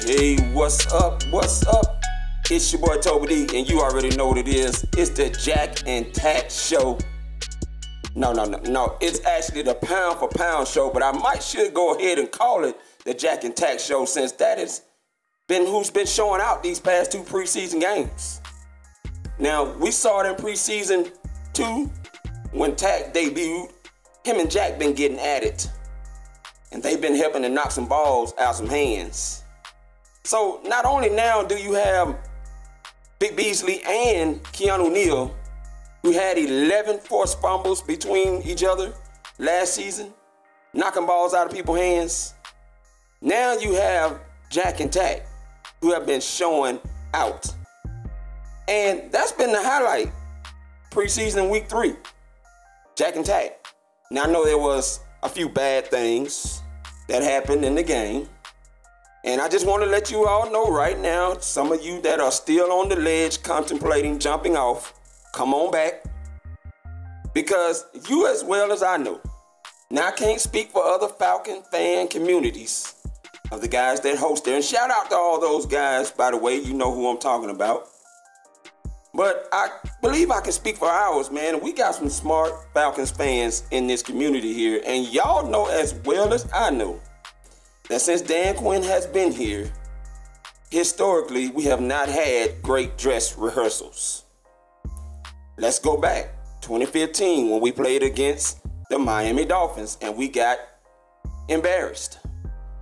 Hey, what's up? What's up? It's your boy Toby D, and you already know what it is. It's the Jack and Takk show. No. It's actually the pound for pound show, but I should go ahead and call it the Jack and Takk show, since that has been who's been showing out these past two preseason games. Now, we saw it in preseason 2 when Takk debuted. Him and Jack been getting at it, and they've been helping to knock some balls out some hands. So not only now do you have Big Beasley and Keanu Neal, who had 11 forced fumbles between each other last season, knocking balls out of people's hands. Now you have Jack and Takk, who have been showing out. And that's been the highlight preseason week 3, Jack and Takk. Now I know there was a few bad things that happened in the game, and I just want to let you all know right now, some of you that are still on the ledge contemplating jumping off, come on back. Because you as well as I know, now I can't speak for other Falcon fan communities of the guys that host there. And shout out to all those guys, by the way, you know who I'm talking about. But I believe I can speak for ours, man. We got some smart Falcons fans in this community here. And y'all know as well as I know that since Dan Quinn has been here, historically, we have not had great dress rehearsals. Let's go back. 2015, when we played against the Miami Dolphins, and we got embarrassed.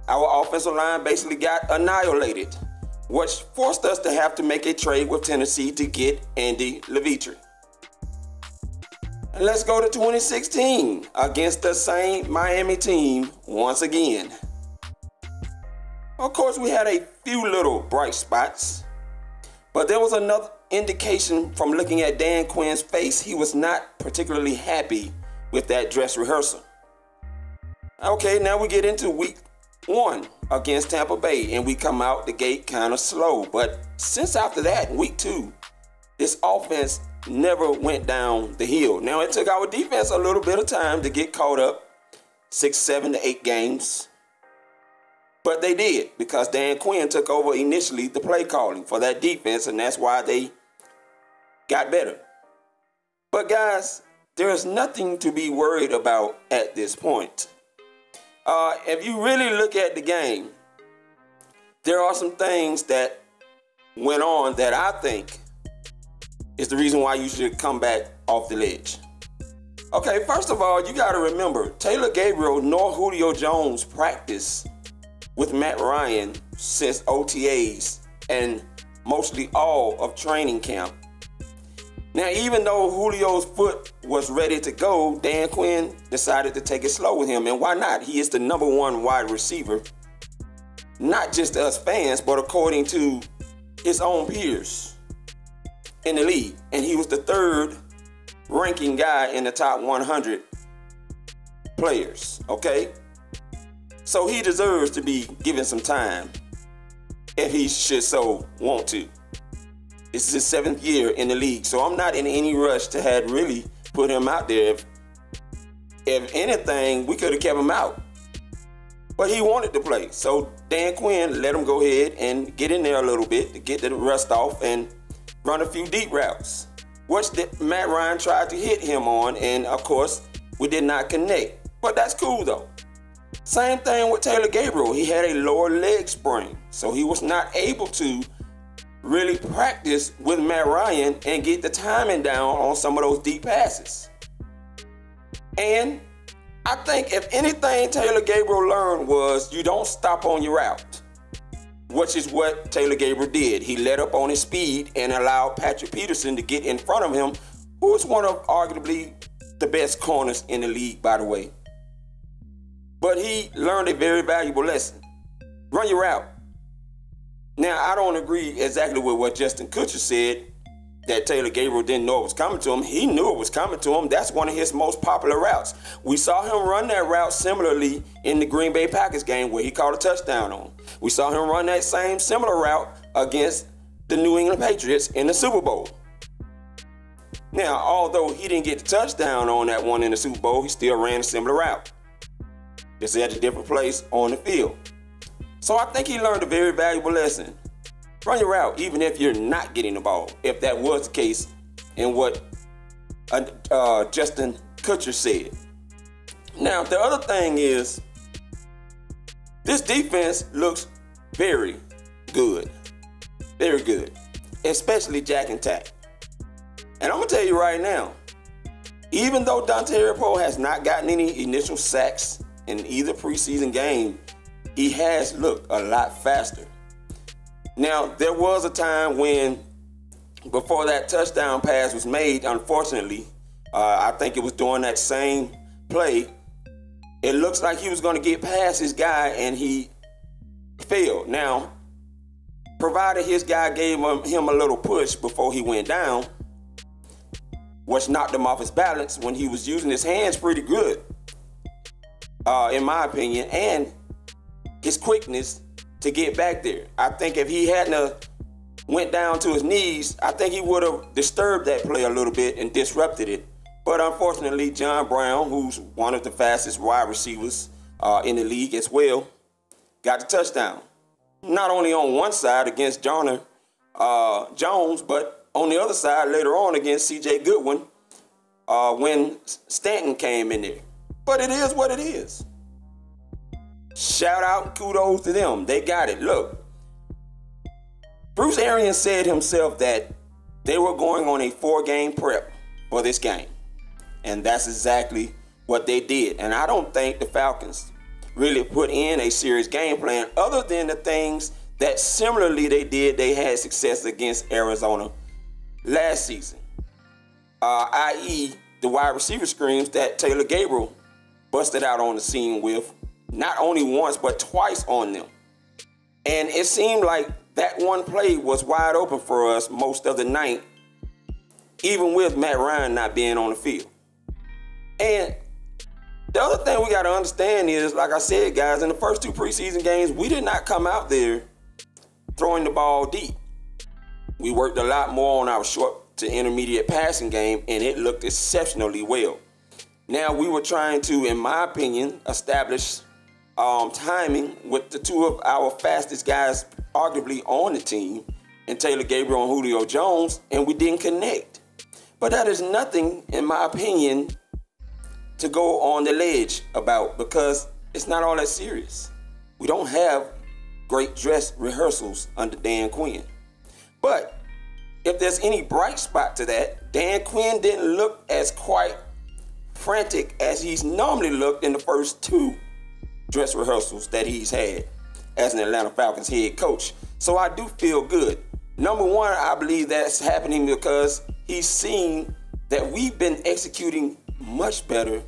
Our offensive line basically got annihilated, which forced us to have to make a trade with Tennessee to get Andy Levitre. And let's go to 2016 against the same Miami team once again. Of course, we had a few little bright spots, but there was another indication from looking at Dan Quinn's face. He was not particularly happy with that dress rehearsal. Okay, now we get into week 1 against Tampa Bay, and we come out the gate kind of slow. But since after that, week 2, this offense never went down the hill. Now, it took our defense a little bit of time to get caught up, 6, 7 to 8 games. But they did, because Dan Quinn took over initially the play calling for that defense, and that's why they got better. But guys, there is nothing to be worried about at this point. If you really look at the game, there are some things that went on that I think is the reason why you should come back off the ledge. Okay, first of all, you got to remember, Taylor Gabriel nor Julio Jones practiced with Matt Ryan since OTAs and mostly all of training camp. Now, even though Julio's foot was ready to go, Dan Quinn decided to take it slow with him. And why not? He is the #1 wide receiver, not just us fans, but according to his own peers in the league. And he was the 3rd ranking guy in the top 100 players, okay? So he deserves to be given some time if he should so want to. This is his 7th year in the league, so I'm not in any rush to have really put him out there. If anything, we could have kept him out. But he wanted to play, so Dan Quinn let him go ahead and get in there a little bit to get the rust off and run a few deep routes, which Matt Ryan tried to hit him on, and of course, we did not connect. But that's cool though. Same thing with Taylor Gabriel. He had a lower leg sprain, so he was not able to really practice with Matt Ryan and get the timing down on some of those deep passes. And I think if anything Taylor Gabriel learned was you don't stop on your route, which is what Taylor Gabriel did. He let up on his speed and allowed Patrick Peterson to get in front of him, who is one of arguably the best corners in the league, by the way. But he learned a very valuable lesson. Run your route. Now, I don't agree exactly with what Justin Kutcher said, that Taylor Gabriel didn't know it was coming to him. He knew it was coming to him. That's one of his most popular routes. We saw him run that route similarly in the Green Bay Packers game where he caught a touchdown on. We saw him run that same similar route against the New England Patriots in the Super Bowl. Now, although he didn't get the touchdown on that one in the Super Bowl, he still ran a similar route. Just at a different place on the field. So I think he learned a very valuable lesson. Run your route, even if you're not getting the ball, if that was the case in what Justin Kutcher said. Now, the other thing is, this defense looks very good. Very good. Especially Jack and Takk. And I'm going to tell you right now, even though Dontari Poe has not gotten any initial sacks in either preseason game, he has looked a lot faster. Now, there was a time when, before that touchdown pass was made, unfortunately, I think it was during that same play, it looks like he was going to get past his guy and he failed. Now, provided his guy gave him a little push before he went down, which knocked him off his balance when he was using his hands pretty good, in my opinion, and his quickness to get back there. I think if he hadn't went down to his knees, I think he would have disturbed that play a little bit and disrupted it. But unfortunately, John Brown, who's one of the fastest wide receivers in the league as well, got the touchdown. Not only on one side against Jones, but on the other side later on against C.J. Goodwin when Stanton came in there. But it is what it is. Shout out and kudos to them. They got it. Look, Bruce Arians said himself that they were going on a 4-game prep for this game. And that's exactly what they did. And I don't think the Falcons really put in a serious game plan other than the things that similarly they did. They had success against Arizona last season, i.e. the wide receiver screens that Taylor Gabriel busted out on the scene with, not only once, but twice on them. And it seemed like that one play was wide open for us most of the night, even with Matt Ryan not being on the field. And the other thing we got to understand is, like I said, guys, in the first 2 preseason games, we did not come out there throwing the ball deep. We worked a lot more on our short to intermediate passing game, and it looked exceptionally well. Now, we were trying to, in my opinion, establish timing with the 2 of our fastest guys arguably on the team, and Taylor Gabriel and Julio Jones, and we didn't connect. But that is nothing, in my opinion, to go on the ledge about, because it's not all that serious. We don't have great dress rehearsals under Dan Quinn. But if there's any bright spot to that, Dan Quinn didn't look as quite frantic as he's normally looked in the first 2 dress rehearsals that he's had as an Atlanta Falcons head coach. So I do feel good. Number one, I believe that's happening because he's seen that we've been executing much better,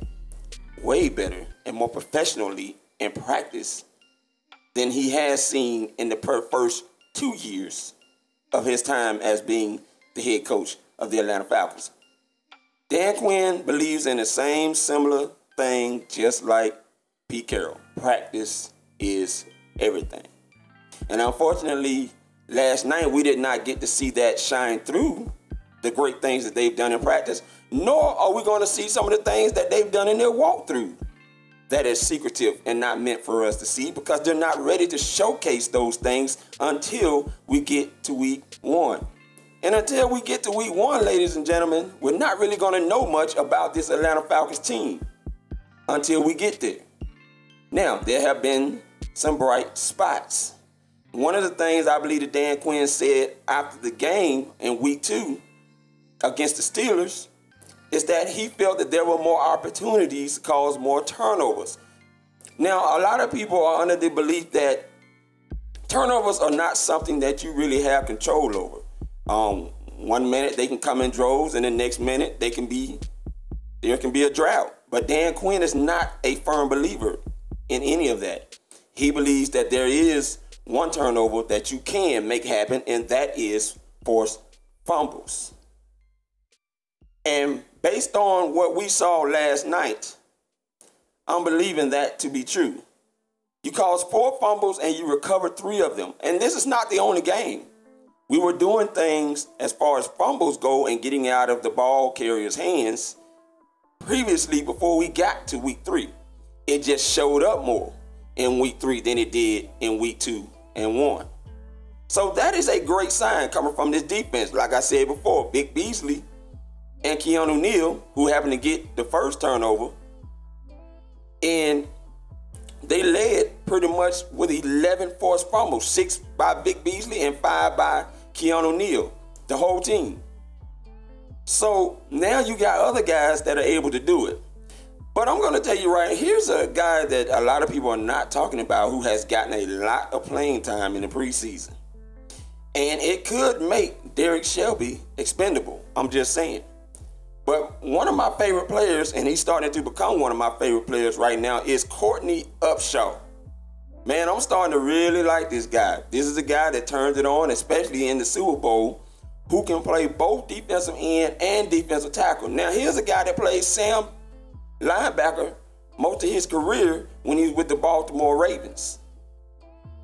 way better, and more professionally in practice than he has seen in the first 2 years of his time as being the head coach of the Atlanta Falcons. Dan Quinn believes in the same similar thing just like Pete Carroll. Practice is everything. And unfortunately, last night we did not get to see that shine through, the great things that they've done in practice, nor are we going to see some of the things that they've done in their walkthrough that is secretive and not meant for us to see, because they're not ready to showcase those things until we get to week 1. And until we get to week 1, ladies and gentlemen, we're not really going to know much about this Atlanta Falcons team until we get there. Now, there have been some bright spots. One of the things I believe that Dan Quinn said after the game in week 2 against the Steelers is that he felt that there were more opportunities to cause more turnovers. Now, a lot of people are under the belief that turnovers are not something that you really have control over. 1 minute they can come in droves, and the next minute there can be a drought. But Dan Quinn is not a firm believer in any of that. He believes that there is one turnover that you can make happen, and that is forced fumbles. And based on what we saw last night, I'm believing that to be true. You caused 4 fumbles and you recovered 3 of them. And this is not the only game. We were doing things as far as fumbles go and getting out of the ball carrier's hands previously before we got to week 3. It just showed up more. in week 3 than it did in week 2 and 1. So that is a great sign coming from this defense. Like I said before, Vic Beasley and Keanu Neal, who happened to get the first turnover, and they led pretty much with 11 forced fumbles, 6 by Vic Beasley and 5 by Keanu Neal, the whole team. So now you got other guys that are able to do it. But I'm going to tell you right, here's a guy that a lot of people are not talking about who has gotten a lot of playing time in the preseason. And it could make Derek Shelby expendable. I'm just saying. But one of my favorite players, and he's starting to become one of my favorite players right now, is Courtney Upshaw. Man, I'm starting to really like this guy. This is a guy that turns it on, especially in the Super Bowl, who can play both defensive end and defensive tackle. Now, here's a guy that played Sam linebacker most of his career when he was with the Baltimore Ravens.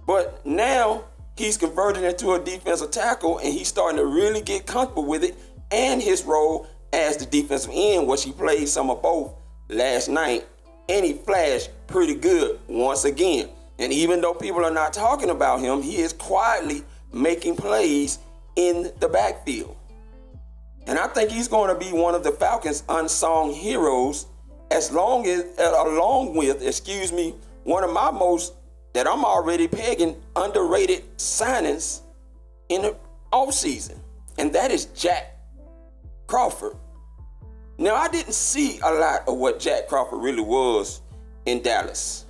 But now he's converted into a defensive tackle, and he's starting to really get comfortable with it and his role as the defensive end, which he played some of both last night, and he flashed pretty good once again. And even though people are not talking about him, he is quietly making plays in the backfield. And I think he's going to be one of the Falcons' unsung heroes, along with one of my most, that I'm already pegging, underrated signings in the offseason. And that is Jack Crawford. Now, I didn't see a lot of what Jack Crawford really was in Dallas,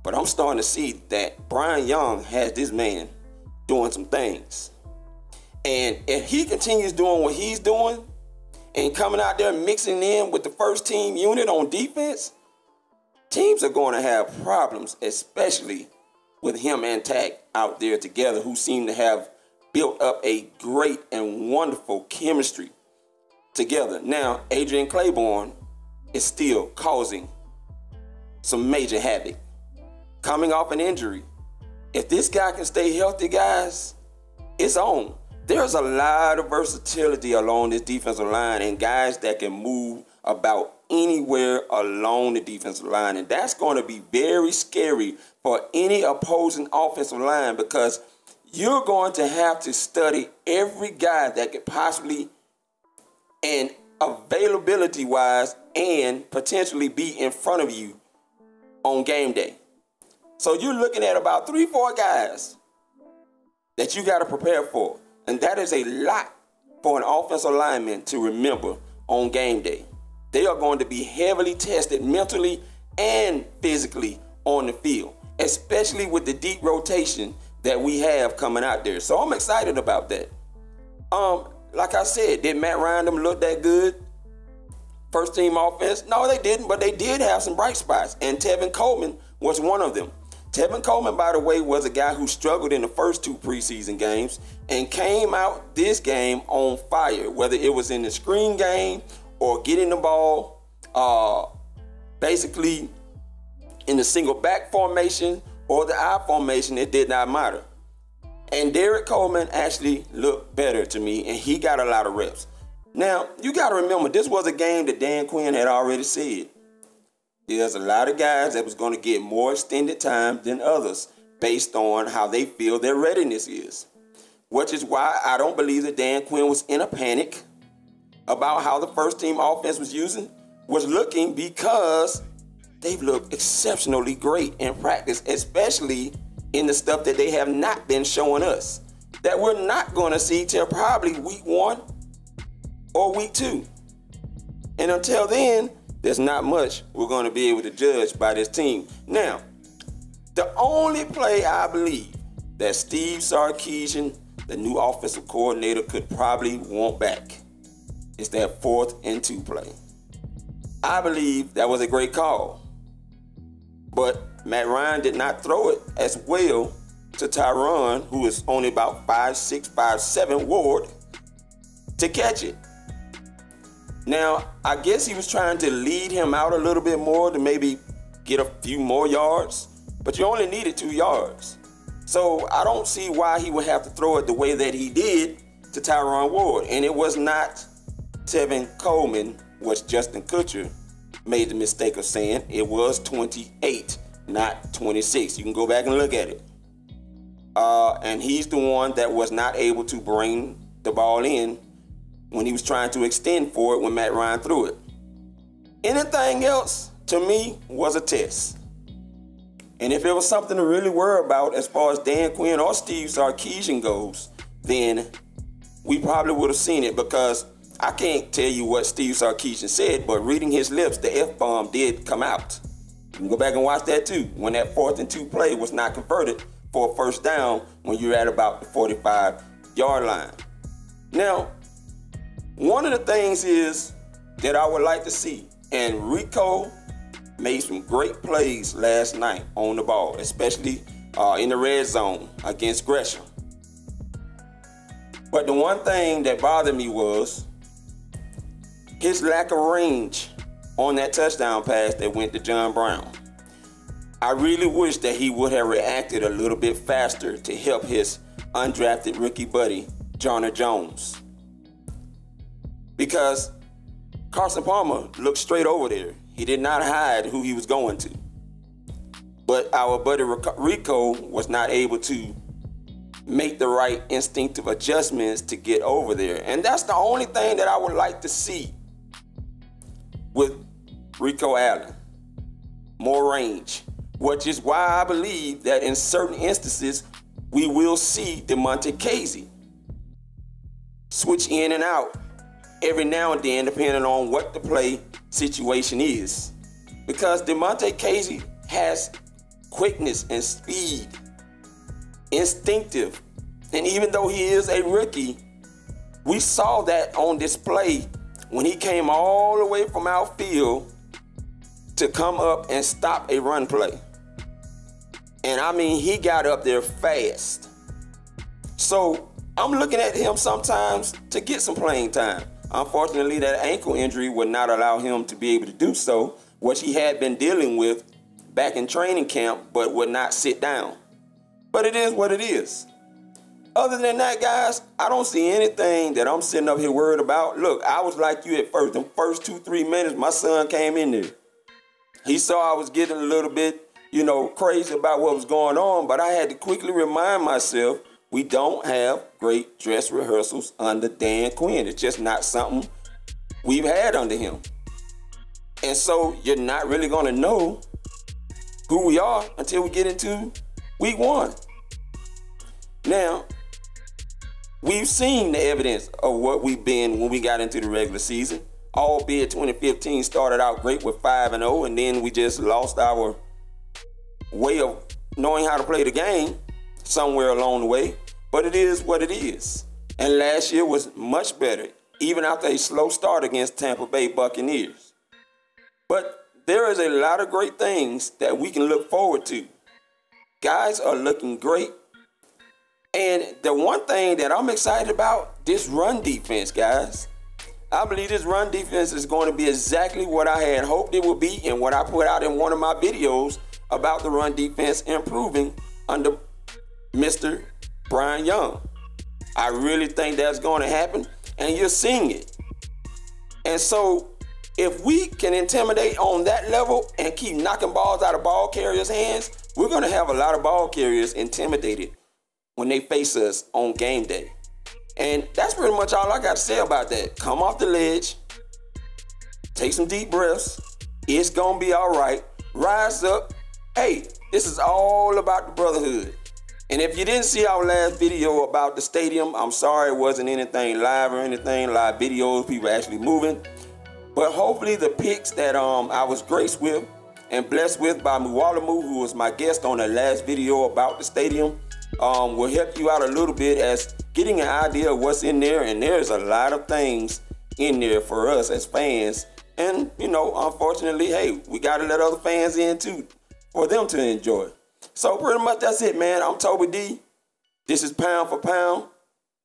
but I'm starting to see that Brian Young has this man doing some things. And if he continues doing what he's doing and coming out there mixing in with the first team unit on defense, teams are going to have problems, especially with him and Takk out there together, who seem to have built up a great and wonderful chemistry together. Now, Adrian Claiborne is still causing some major havoc, coming off an injury. If this guy can stay healthy, guys, it's on. There's a lot of versatility along this defensive line and guys that can move about anywhere along the defensive line. And that's going to be very scary for any opposing offensive line, because you're going to have to study every guy that could possibly, and availability-wise, and potentially be in front of you on game day. So you're looking at about 3-4 guys that you got to prepare for. And that is a lot for an offensive lineman to remember on game day. They are going to be heavily tested mentally and physically on the field, especially with the deep rotation that we have coming out there. So I'm excited about that. Like I said, did Matt Ryan them look that good? First team offense? No, they didn't, but they did have some bright spots, and Tevin Coleman was one of them. Tevin Coleman, by the way, was a guy who struggled in the first 2 preseason games and came out this game on fire, whether it was in the screen game or getting the ball basically in the single back formation or the I formation. It did not matter. And Derek Coleman actually looked better to me, and he got a lot of reps. Now, you got to remember, this was a game that Dan Quinn had already said. There's a lot of guys that was going to get more extended time than others based on how they feel their readiness is, which is why I don't believe that Dan Quinn was in a panic about how the first team offense was looking, because they've looked exceptionally great in practice, especially in the stuff that they have not been showing us, that we're not going to see till probably week 1 or week 2. And until then, there's not much we're going to be able to judge by this team. Now, the only play I believe that Steve Sarkisian, the new offensive coordinator, could probably want back is that 4th and 2 play. I believe that was a great call, but Matt Ryan did not throw it as well to Tyron, who is only about 5'6", 5'7" Ward, to catch it. Now, I guess he was trying to lead him out a little bit more to maybe get a few more yards, but you only needed 2 yards. So I don't see why he would have to throw it the way that he did to Tyron Ward. And it was not Tevin Coleman, which Justin Kutcher made the mistake of saying. It was 28 not 26. You can go back and look at it. And he's the one that was not able to bring the ball in when he was trying to extend for it when Matt Ryan threw it. Anything else, to me, was a test. And if it was something to really worry about as far as Dan Quinn or Steve Sarkisian goes, then we probably would have seen it, because I can't tell you what Steve Sarkisian said, but reading his lips, the F-bomb did come out. You can go back and watch that too, when that 4th and 2 play was not converted for a first down when you're at about the 45-yard line. Now, one of the things is that I would like to see, and Rico made some great plays last night on the ball, especially in the red zone against Gresham. But the one thing that bothered me was his lack of range on that touchdown pass that went to John Brown. I really wish that he would have reacted a little bit faster to help his undrafted rookie buddy, Jonah Jones. Because Carson Palmer looked straight over there. He did not hide who he was going to. But our buddy Rico was not able to make the right instinctive adjustments to get over there. And that's the only thing that I would like to see with Rico Allen. More range. Which is why I believe that in certain instances, we will see DeMonte Casey switch in and out every now and then, depending on what the play situation is. Because DeMonte Casey has quickness and speed, instinctive. And even though he is a rookie, we saw that on display when he came all the way from outfield to come up and stop a run play. And I mean, he got up there fast. So I'm looking at him sometimes to get some playing time. Unfortunately, that ankle injury would not allow him to be able to do so, which he had been dealing with back in training camp, but would not sit down. But it is what it is. Other than that, guys, I don't see anything that I'm sitting up here worried about. Look, I was like you at first. The first 2-3 minutes, my son came in there. He saw I was getting a little bit, crazy about what was going on, but I had to quickly remind myself we don't have great dress rehearsals under Dan Quinn. It's just not something we've had under him. And so you're not really going to know who we are until we get into week 1. Now, we've seen the evidence of what we've been when we got into the regular season. Albeit 2015 started out great with 5-0, and then we just lost our way of knowing how to play the game somewhere along the way. But it is what it is. And last year was much better, even after a slow start against Tampa Bay Buccaneers. But there is a lot of great things that we can look forward to. Guys are looking great. And the one thing that I'm excited about, this run defense, guys. I believe this run defense is going to be exactly what I had hoped it would be and what I put out in one of my videos about the run defense improving under Mr. Brian Young. I really think that's going to happen, and you're seeing it. And so if we can intimidate on that level and keep knocking balls out of ball carriers' hands, we're going to have a lot of ball carriers intimidated when they face us on game day. And that's pretty much all I got to say about that. Come off the ledge, take some deep breaths. It's going to be all right. Rise up. Hey, this is all about the brotherhood. And if you didn't see our last video about the stadium, I'm sorry it wasn't anything live or anything, live videos, people actually moving. But hopefully the pics that I was graced with and blessed with by Mualamu, who was my guest on the last video about the stadium, will help you out a little bit as getting an idea of what's in there. And there's a lot of things in there for us as fans. And, unfortunately, hey, we got to let other fans in too for them to enjoy. So pretty much that's it, man. I'm Toby D. This is Pound for Pound.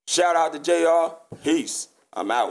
Shout out to JR. Peace. I'm out.